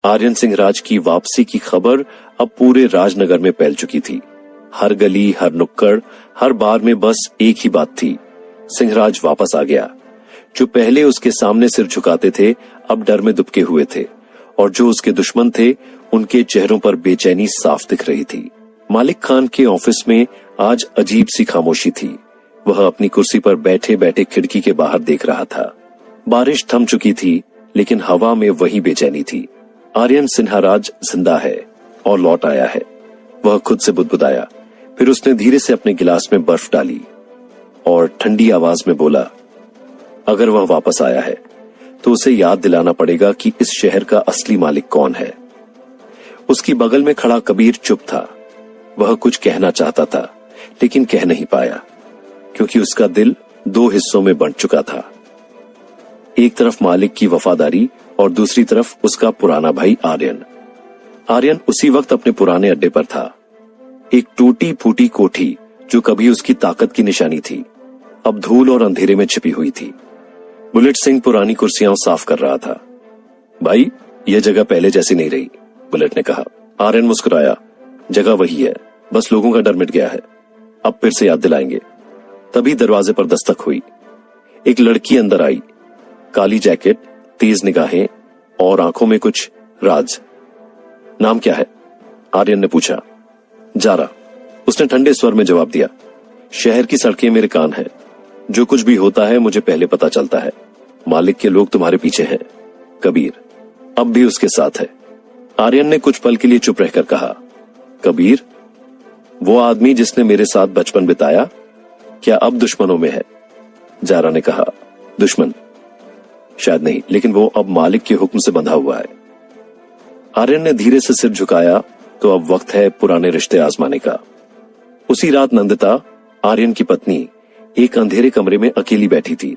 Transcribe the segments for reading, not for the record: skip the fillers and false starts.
आर्यन सिंहराज की वापसी की खबर अब पूरे राजनगर में फैल चुकी थी। हर गली, हर नुक्कड़, हर बार में बस एक ही बात थी, सिंहराज वापस आ गया। जो पहले उसके सामने सिर झुकाते थे अब डर में दुबके हुए थे, और जो उसके दुश्मन थे उनके चेहरों पर बेचैनी साफ दिख रही थी। मालिक खान के ऑफिस में आज अजीब सी खामोशी थी। वह अपनी कुर्सी पर बैठे बैठे खिड़की के बाहर देख रहा था। बारिश थम चुकी थी, लेकिन हवा में वही बेचैनी थी। आर्यन सिंहराज जिंदा है और लौट आया है, वह खुद से बुदबुदाया। फिर उसने धीरे से अपने गिलास में बर्फ डाली और ठंडी आवाज में बोला, अगर वह वापस आया है तो उसे याद दिलाना पड़ेगा कि इस शहर का असली मालिक कौन है। उसकी बगल में खड़ा कबीर चुप था। वह कुछ कहना चाहता था लेकिन कह नहीं पाया, क्योंकि उसका दिल दो हिस्सों में बंट चुका था। एक तरफ मालिक की वफादारी और दूसरी तरफ उसका पुराना भाई आर्यन। आर्यन उसी वक्त अपने पुराने अड्डे पर था। एक टूटी फूटी कोठी जो कभी उसकी ताकत की निशानी थी, अब धूल और अंधेरे में छिपी हुई थी। बुलेट सिंह पुरानी कुर्सियां साफ कर रहा था। भाई, यह जगह पहले जैसी नहीं रही, बुलेट ने कहा। आर्यन मुस्कुराया, जगह वही है, बस लोगों का डर मिट गया है, अब फिर से याद दिलाएंगे। तभी दरवाजे पर दस्तक हुई। एक लड़की अंदर आई, काली जैकेट, तेज निगाहें और आंखों में कुछ राज। नाम क्या है? आर्यन ने पूछा। जारा, उसने ठंडे स्वर में जवाब दिया। शहर की सड़कें मेरे कान हैं, जो कुछ भी होता है मुझे पहले पता चलता है। मालिक के लोग तुम्हारे पीछे हैं। कबीर अब भी उसके साथ है। आर्यन ने कुछ पल के लिए चुप रहकर कहा, कबीर? वो आदमी जिसने मेरे साथ बचपन बिताया, क्या अब दुश्मनों में है? जारा ने कहा, दुश्मन शायद नहीं, लेकिन वो अब मालिक के हुक्म से बंधा हुआ है। आर्यन ने धीरे से सिर झुकाया, तो अब वक्त है पुराने रिश्ते आजमाने का। उसी रात नंदिता, आर्यन की पत्नी, एक अंधेरे कमरे में अकेली बैठी थी।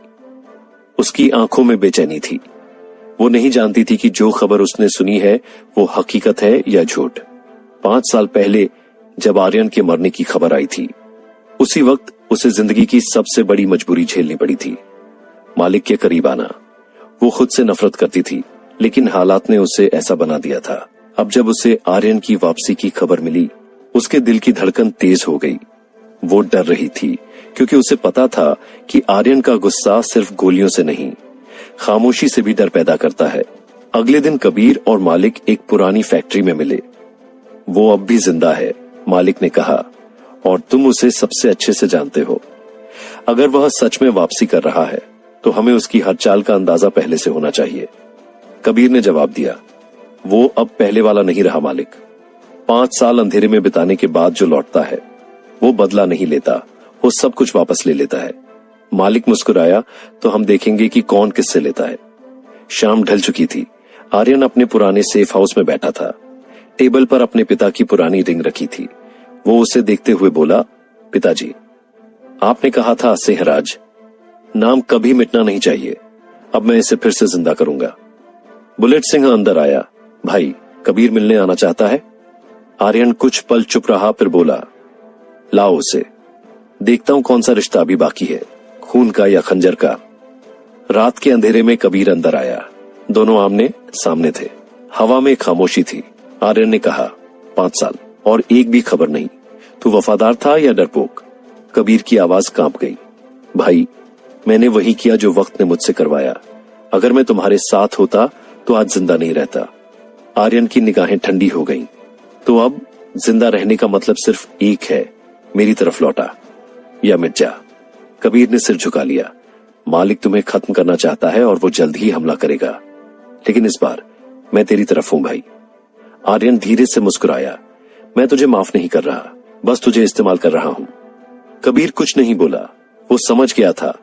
उसकी आंखों में बेचैनी थी। वो नहीं जानती थी कि जो खबर उसने सुनी है वो हकीकत है या झूठ। 5 साल पहले जब आर्यन के मरने की खबर आई थी, उसी वक्त उसे जिंदगी की सबसे बड़ी मजबूरी झेलनी पड़ी थी, मालिक के करीब आना। वो खुद से नफरत करती थी, लेकिन हालात ने उसे ऐसा बना दिया था। अब जब उसे आर्यन की वापसी की खबर मिली, उसके दिल की धड़कन तेज हो गई। वो डर रही थी, क्योंकि उसे पता था कि आर्यन का गुस्सा सिर्फ गोलियों से नहीं, खामोशी से भी डर पैदा करता है। अगले दिन कबीर और मालिक एक पुरानी फैक्ट्री में मिले। वो अब भी जिंदा है, मालिक ने कहा, और तुम उसे सबसे अच्छे से जानते हो। अगर वह सच में वापसी कर रहा है तो हमें उसकी हर चाल का अंदाजा पहले से होना चाहिए। कबीर ने जवाब दिया, वो अब पहले वाला नहीं रहा मालिक। 5 साल अंधेरे में बिताने के बाद जो लौटता है वो बदला नहीं लेता, वो सब कुछ वापस ले लेता है। मालिक मुस्कुराया, तो हम देखेंगे कि कौन किससे लेता है। शाम ढल चुकी थी। आर्यन अपने पुराने सेफ हाउस में बैठा था। टेबल पर अपने पिता की पुरानी रिंग रखी थी। वो उसे देखते हुए बोला, पिताजी, आपने कहा था सिंहराज, नाम कभी मिटना नहीं चाहिए। अब मैं इसे फिर से जिंदा करूंगा। बुलेट सिंह अंदर आया। भाई, कबीर मिलने आना चाहता है। आर्यन कुछ पल चुप रहा, फिर बोला, लाओ उसे, देखता हूं कौन सा रिश्ता अभी बाकी है, खून का या खंजर का। रात के अंधेरे में कबीर अंदर आया। दोनों आमने सामने थे। हवा में खामोशी थी। आर्यन ने कहा, 5 साल और एक भी खबर नहीं, तू वफादार था या डरपोक? कबीर की आवाज कांप गई। भाई, मैंने वही किया जो वक्त ने मुझसे करवाया। अगर मैं तुम्हारे साथ होता तो आज जिंदा नहीं रहता। आर्यन की निगाहें ठंडी हो गईं। तो अब जिंदा रहने का मतलब सिर्फ एक है, मेरी तरफ लौटा या मिट जा। कबीर ने सिर झुका लिया। मालिक तुम्हें खत्म करना चाहता है और वो जल्द ही हमला करेगा, लेकिन इस बार मैं तेरी तरफ हूं भाई। आर्यन धीरे से मुस्कुराया। मैं तुझे माफ नहीं कर रहा, बस तुझे इस्तेमाल कर रहा हूं। कबीर कुछ नहीं बोला। वो समझ गया था,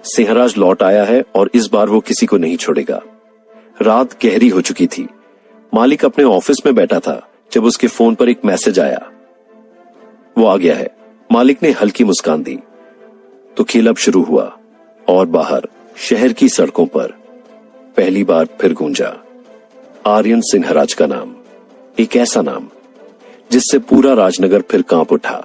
सिंहराज लौट आया है और इस बार वो किसी को नहीं छोड़ेगा। रात गहरी हो चुकी थी। मालिक अपने ऑफिस में बैठा था जब उसके फोन पर एक मैसेज आया, वो आ गया है। मालिक ने हल्की मुस्कान दी। तो खेल अब शुरू हुआ और बाहर शहर की सड़कों पर पहली बार फिर गूंजा आर्यन सिंहराज का नाम। एक ऐसा नाम जिससे पूरा राजनगर फिर कांप उठा।